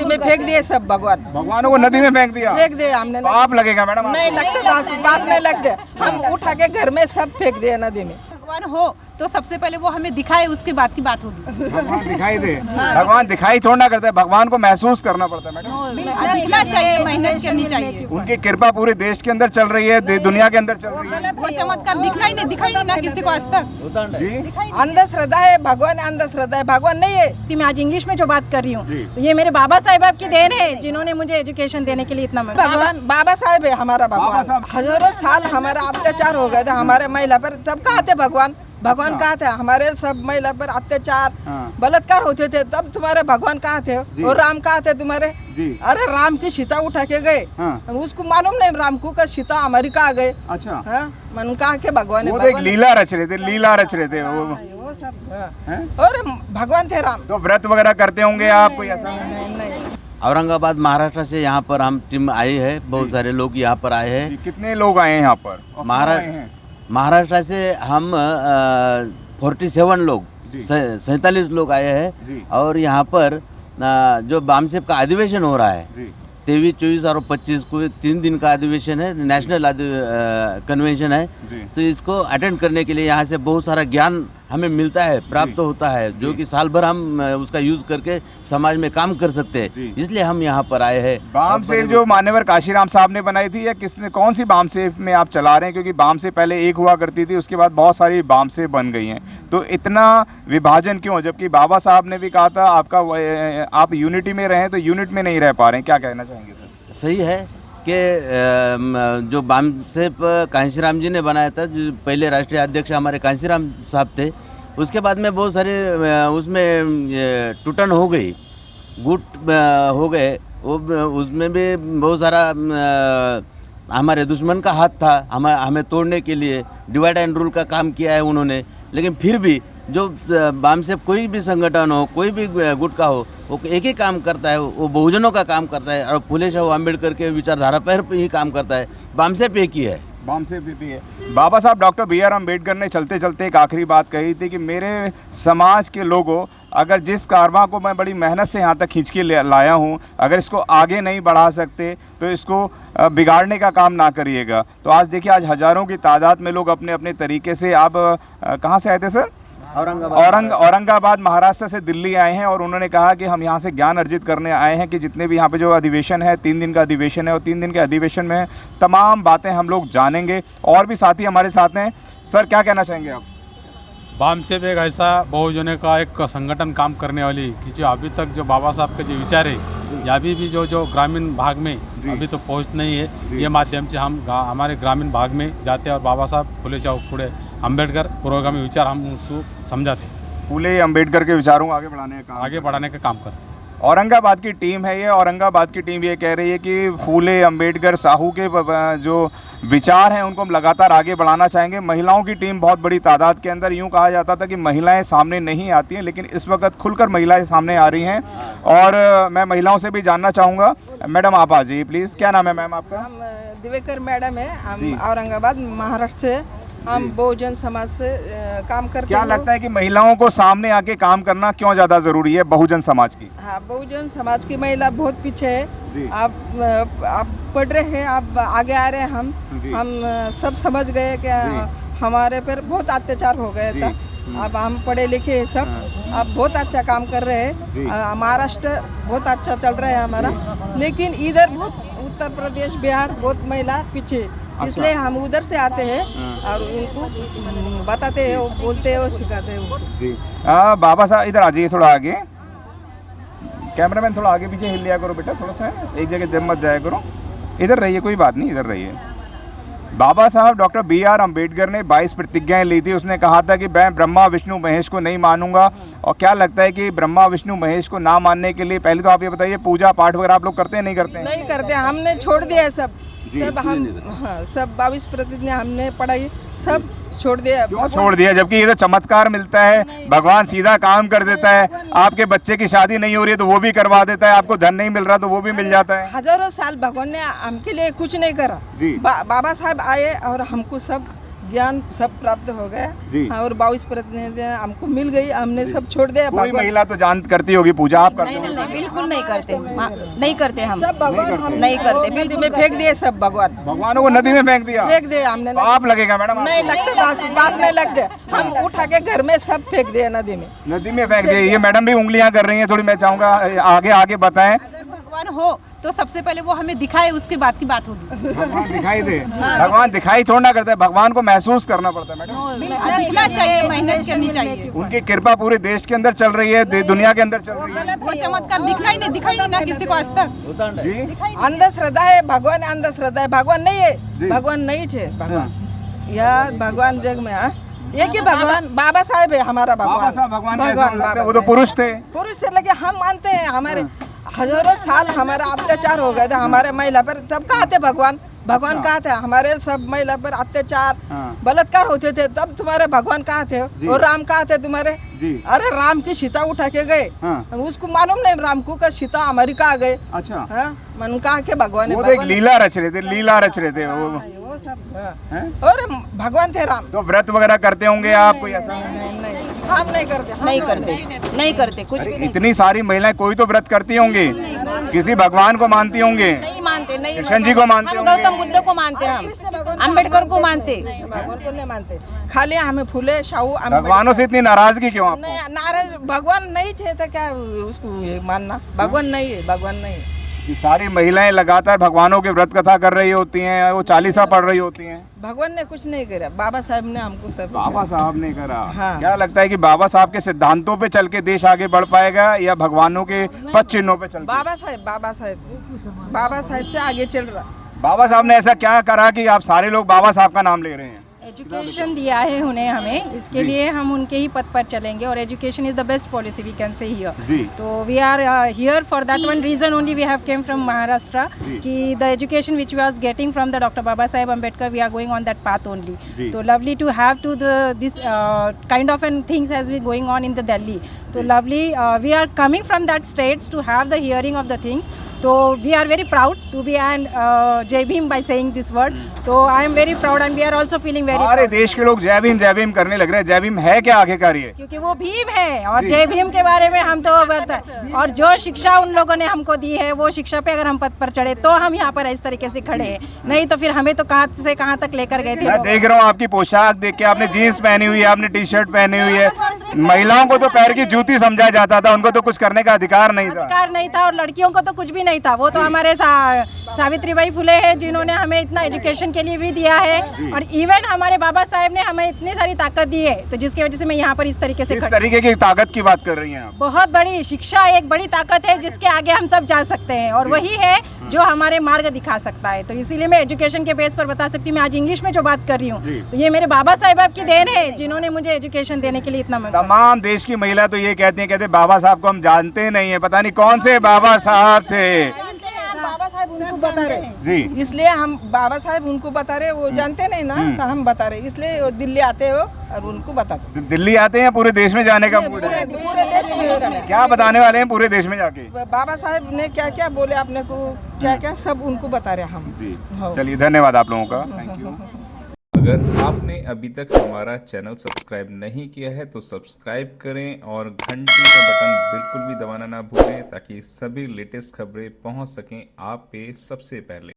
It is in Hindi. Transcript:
में फेंक दिए सब भगवान, भगवानों को नदी में फेंक दिया। फेंक दिए हमने। पाप लगेगा मैडम? नहीं लगते, पाप नहीं लगते। हम उठा के घर में सब फेंक दिए नदी में। भगवान हो तो सबसे पहले वो हमें दिखाए, उसके बाद की बात होगी। भगवान दिखाई दे। भगवान दिखाई थोड़ा ना करते हैं, भगवान को महसूस करना पड़ता है मैडम। दिखना चाहिए, मेहनत करनी चाहिए। उनकी कृपा पूरे देश के अंदर चल रही है, दुनिया के अंदर चल रही है। वो चमत्कार दिखाई नहीं ना किसी को आज तक जी। अंधश्रद्धा है, भगवान अंधश्रद्धा है, भगवान नहीं है। मैं आज इंग्लिश में जो बात कर रही हूँ तो ये मेरे बाबा साहेब की देन है, जिन्होंने मुझे एजुकेशन देने के लिए इतना भगवान बाबा साहेब है हमारा भगवान। हजारों साल हमारा अत्याचार हो गए थे हमारे महिला पर, तब कहाँ थे भगवान? भगवान कहाँ थे? हमारे सब महिला पर अत्याचार बलात्कार होते थे, तब तुम्हारे भगवान कहाँ थे? और राम कहाँ थे तुम्हारे? अरे राम की सीता उठा के गए, उसको मालूम नहीं राम को का सीता अमेरिका आ गए। अच्छा। मन कहा के भगवान वो एक लीला रच रहे थे, लीला रच रहे थे वो सब। और भगवान थे राम। तो व्रत वगैरह करते होंगे आप कोई ऐसा? नहीं। औरंगाबाद महाराष्ट्र से यहाँ पर हम टीम आई है, बहुत सारे लोग यहाँ पर आए हैं। कितने लोग आए हैं यहाँ पर? महाराष्ट्र से हम 47 लोग, 47 लोग आए हैं। और यहाँ पर जो बामसेब का अधिवेशन हो रहा है 23, 24 और 25 को 3 दिन का अधिवेशन है, नेशनल कन्वेंशन है। तो इसको अटेंड करने के लिए यहाँ से बहुत सारा ज्ञान हमें मिलता है, प्राप्त होता है, जो कि साल भर हम उसका यूज करके समाज में काम कर सकते हैं। इसलिए हम यहाँ पर आए हैं। बामसेब जो मान्यवर काशीराम साहब ने बनाई थी या किसने, कौन सी बामसेब में आप चला रहे हैं? क्योंकि बामसेब पहले एक हुआ करती थी, उसके बाद बहुत सारी बामसेब बन गई हैं, तो इतना विभाजन क्यों? जबकि बाबा साहब ने भी कहा था आपका आप यूनिटी में रहें, तो यूनिट में नहीं रह पा रहे हैं, क्या कहना चाहेंगे सर? सही है कि जो बामसेब कांशीराम जी ने बनाया था, जो पहले राष्ट्रीय अध्यक्ष हमारे कांशीराम साहब थे, उसके बाद में बहुत सारे उसमें टूटन हो गई, गुट हो गए। वो उसमें भी बहुत सारा हमारे दुश्मन का हाथ था हमें तोड़ने के लिए। डिवाइड एंड रूल का काम किया है उन्होंने। लेकिन फिर भी जो बामसेब कोई भी संगठन हो, कोई भी गुट का हो, वो एक ही काम करता है, वो बहुजनों का काम करता है। और फुले शाह अम्बेडकर के विचारधारा पर ही काम करता है। बामसेब एक ही है, बामसेब भी है। बाबा साहब डॉक्टर BR अम्बेडकर ने चलते चलते एक आखिरी बात कही थी कि मेरे समाज के लोगों, अगर जिस कारवां को मैं बड़ी मेहनत से यहाँ तक खींच के लाया हूँ, अगर इसको आगे नहीं बढ़ा सकते तो इसको बिगाड़ने का काम ना करिएगा। तो आज देखिए, आज हज़ारों की तादाद में लोग अपने अपने तरीके से, आप कहाँ से आए थे सर? औरंगाबाद महाराष्ट्र से दिल्ली आए हैं, और उन्होंने कहा कि हम यहाँ से ज्ञान अर्जित करने आए हैं कि जितने भी यहाँ पे जो अधिवेशन है, 3 दिन का अधिवेशन है, और 3 दिन के अधिवेशन में तमाम बातें हम लोग जानेंगे। और भी साथी हमारे साथ हैं। सर, क्या कहना चाहेंगे आप? बामसेब एक ऐसा बहुजनों का एक संगठन काम करने वाली कि जो अभी तक जो बाबा साहब के जो विचार है, या भी जो ग्रामीण भाग में अभी तो पहुँच नहीं है, ये माध्यम से हम हमारे ग्रामीण भाग में जाते हैं और बाबा साहब फुले शाह अम्बेडकर पुरोगामी विचार हम उसको समझाते हैं। फुले अम्बेडकर के विचारों को आगे बढ़ाने का काम कर। औरंगाबाद की टीम है ये। औरंगाबाद की टीम ये कह रही है कि फुले अम्बेडकर साहू के जो विचार हैं उनको हम लगातार आगे बढ़ाना चाहेंगे। महिलाओं की टीम बहुत बड़ी तादाद के अंदर, यूं कहा जाता था कि महिलाएं सामने नहीं आती हैं, लेकिन इस वक्त खुलकर महिलाएं सामने आ रही हैं। और मैं महिलाओं से भी जानना चाहूँगा। मैडम, आप आ जाइए प्लीज़। क्या नाम है मैम आपका? हम दिवेकर मैडम है, हम औरंगाबाद महाराष्ट्र से, हम बहुजन समाज से काम करते हैं। क्या लगता है कि महिलाओं को सामने आके काम करना क्यों ज़्यादा ज़रूरी है बहुजन समाज की? हाँ, बहुजन समाज की महिला बहुत पीछे है। आप पढ़ रहे हैं, आप आगे आ रहे हैं। हम सब समझ गए कि हमारे पर बहुत अत्याचार हो गया था। अब हम पढ़े लिखे हैं सब, अब बहुत अच्छा काम कर रहे हैं। महाराष्ट्र बहुत अच्छा चल रहा है हमारा, लेकिन इधर बहुत उत्तर प्रदेश, बिहार बहुत महिला पीछे। इसलिए हम उधर से आते हैं और उनको बताते हैं, वो बोलते हैं, वो सिखाते हैं। बाबा साहब इधर आ जाइए, थोड़ा आगे। कैमरामैन थोड़ा आगे पीछे हिल लिया करो बेटा, थोड़ा सा एक जगह जम मत जाया करो। इधर रहिए, कोई बात नहीं, इधर रहिए। बाबा साहब डॉक्टर BR अम्बेडकर ने 22 प्रतिज्ञाएं ली थी। उसने कहा था कि मैं ब्रह्मा विष्णु महेश को नहीं मानूंगा। और क्या लगता है कि ब्रह्मा विष्णु महेश को ना मानने के लिए पहले तो आप ये बताइए, पूजा पाठ वगैरह आप लोग करते हैं नहीं करते हैं? नहीं करते, हमने छोड़ दिया है सब। हम सब 22 प्रतिज्ञा हमने पढ़ाई, सब छोड़ दिया। क्यों छोड़ दिया? जबकि ये तो चमत्कार मिलता है, भगवान सीधा काम कर देता है। आपके बच्चे की शादी नहीं हो रही है तो वो भी करवा देता है, आपको धन नहीं मिल रहा तो वो भी मिल जाता है। हजारों साल भगवान ने हमके लिए कुछ नहीं करा। बाबा साहब आए और हमको सब ज्ञान सब प्राप्त हो गया जी। और 22 प्रतिनिधि हमको मिल गई, हमने सब छोड़ दिया। कोई भगवान महिला तो जान करती होगी पूजा, आप करते नहीं हो? नहीं बिल्कुल नहीं करते, नहीं करते हम, सब भगवान हम नहीं करते, नदी में फेंक दिए सब भगवान, भगवानों को नदी में फेंक दिया? फेंक दिए हमने। पाप लगेगा मैडम? नहीं लगते, बाप नहीं लगते, हम उठा के घर में सब फेंक दिए नदी में। नदी में फेंक दिए। ये मैडम भी उंगलियां कर रही हैं, थोड़ी मैं चाहूंगा आगे आगे बताएं। अगर भगवान हो तो सबसे पहले वो हमें दिखाए, उसके बाद की बात होगी। भगवान दिखाई दे? भगवान दिखाई थोड़ा ना करता है, भगवान को महसूस करना पड़ता है मैडम। दिखना चाहिए, मेहनत करनी चाहिए। उनकी कृपा पूरे देश के अंदर चल रही है, दुनिया के अंदर चल रही है। वो चमत्कार दिखाई नहीं ना किसी को आज तक। जी अंधश्रद्धा है, भगवान अंधश्रद्धा है, भगवान नहीं है, भगवान नहीं है भगवान। यह भगवान जग में एक ही भगवान बाबा साहेब है हमारा भगवान। बाबा साहब भगवान कैसे भगवान हो सकते हैं? बाबा वो तो पुरुष थे। पुरुष थे, लेकिन हम मानते हैं हमारे हजारों साल हमारा अत्याचार हो गया था हमारे महिला पर, तब कहाँ थे भगवान? भगवान कहाँ थे? हमारे सब महिला पर अत्याचार बलात्कार होते थे, तब तुम्हारे भगवान कहाँ थे? और राम कहाँ थे तुम्हारे? जी। अरे राम की सीता उठा के गए, उसको मालूम नहीं राम को का सीता अमेरिका आ गए। अच्छा। मन कहा के भगवान है, वो तो एक भगवान लीला रच रहे थे, लीला रच रहे थे वो। वो सब हैं? और भगवान थे राम। तो व्रत वगैरह करते होंगे आप कोई ऐसा? नहीं, हम नहीं करते, हम नहीं करते, नहीं करते, कुछ भी नहीं, इतनी सारी महिलाएं, कोई तो व्रत करती होंगी, किसी भगवान को मानती होंगी, नहीं मानते, नहीं कृष्ण जी को मानते हम होंगे। गौतम बुद्ध को मानते, हम अम्बेडकर को मानते। भगवान को नहीं मानते, खाली हमें फूले शाहू भगवानों से इतनी नाराजगी क्यों आपको? नहीं, नाराज भगवान नहीं चाहता क्या उसको ये मानना? भगवान नहीं है, भगवान नहीं है। कि सारी महिलाएं लगातार भगवानों के व्रत कथा कर रही होती हैं, वो चालीसा पढ़ रही होती हैं। भगवान ने कुछ नहीं करा, बाबा साहब ने हमको सब। बाबा साहब ने करा। हाँ। क्या लगता है कि बाबा साहब के सिद्धांतों पे चल के देश आगे बढ़ पाएगा या भगवानों के पद चिन्हों पे चल के? बाबा साहब से आगे चल रहा। बाबा साहब ने ऐसा क्या करा कि आप सारे लोग बाबा साहब का नाम ले रहे हैं? एजुकेशन दिया है उन्हें हमें, इसके लिए हम उनके ही पद पर चलेंगे, और education is the best policy we can say here. जी। तो we are here for that one reason only we have came from Maharashtra, कि the education which we was getting from the doctor Baba Saheb Ambedkar, we are going on that path only. तो lovely to have to this kind of an things has been going on in the Delhi. So lovely, we are coming from that states to have the hearing of the things. So we are very proud to be an Jai Bhim by saying this word. So I am very proud and we are also feeling very सारे proud. देश के लोग जय भीम करने लग रहे हैं। जय भीम है क्या आखिरकार ये? क्योंकि वो भीम है, और जय भीम के बारे में हम तो और जो शिक्षा उन लोगों ने हमको दी है, वो शिक्षा पे अगर हम पद पर चढ़े तो हम यहाँ पर इस तरीके से खड़े हैं, नहीं तो फिर हमें तो कहाँ से कहाँ तक लेकर गए थे मैं लोग। देख रहा हूँ आपकी पोशाक देख के, आपने जीन्स पहनी हुई है, आपने टी शर्ट पहनी हुई है। महिलाओं को तो पैर की जूती समझा जाता था, उनको तो कुछ करने का अधिकार नहीं था। अधिकार नहीं था, और लड़कियों को तो कुछ भी नहीं था। वो तो हमारे सावित्रीबाई फुले है जिन्होंने हमें इतना एजुकेशन के लिए भी दिया है, और इवन हमारे बाबा साहेब ने हमें इतनी सारी ताकत दी है, तो जिसकी वजह से मैं यहाँ पर इस तरीके से किस खड़ी। तरीके की ताकत की बात कर रही हैं आप? बहुत बड़ी शिक्षा एक बड़ी ताकत है जिसके आगे हम सब जा सकते हैं, और वही है जो हमारे मार्ग दिखा सकता है। तो इसीलिए मैं एजुकेशन के बेस पर बता सकती हूँ। मैं आज इंग्लिश में जो बात कर रही हूँ, तो ये मेरे बाबा साहेब की देन है जिन्होंने मुझे एजुकेशन देने के लिए इतना मौका। तमाम देश की महिला तो ये कहते बाबा साहब को हम जानते नहीं है, पता नहीं कौन से बाबा साहब थे। बाबा साहेब उनको बता रहे जी। इसलिए हम बाबा साहेब उनको बता रहे, वो जानते नहीं ना, तो हम बता रहे, इसलिए वो दिल्ली आते हो और उनको बताते। दिल्ली आते हैं, पूरे देश में जाने का मूड है? पूरे देश में क्या बताने वाले हैं पूरे देश में जाके? बाबा साहेब ने क्या क्या बोले आपने को, क्या क्या सब उनको बता रहे हम जी। हाँ। चलिए, धन्यवाद आप लोगों का। Thank you. अगर आपने अभी तक हमारा चैनल सब्सक्राइब नहीं किया है तो सब्सक्राइब करें और घंटी का बटन बिल्कुल भी दबाना ना भूलें, ताकि सभी लेटेस्ट खबरें पहुंच सकें आप पे सबसे पहले।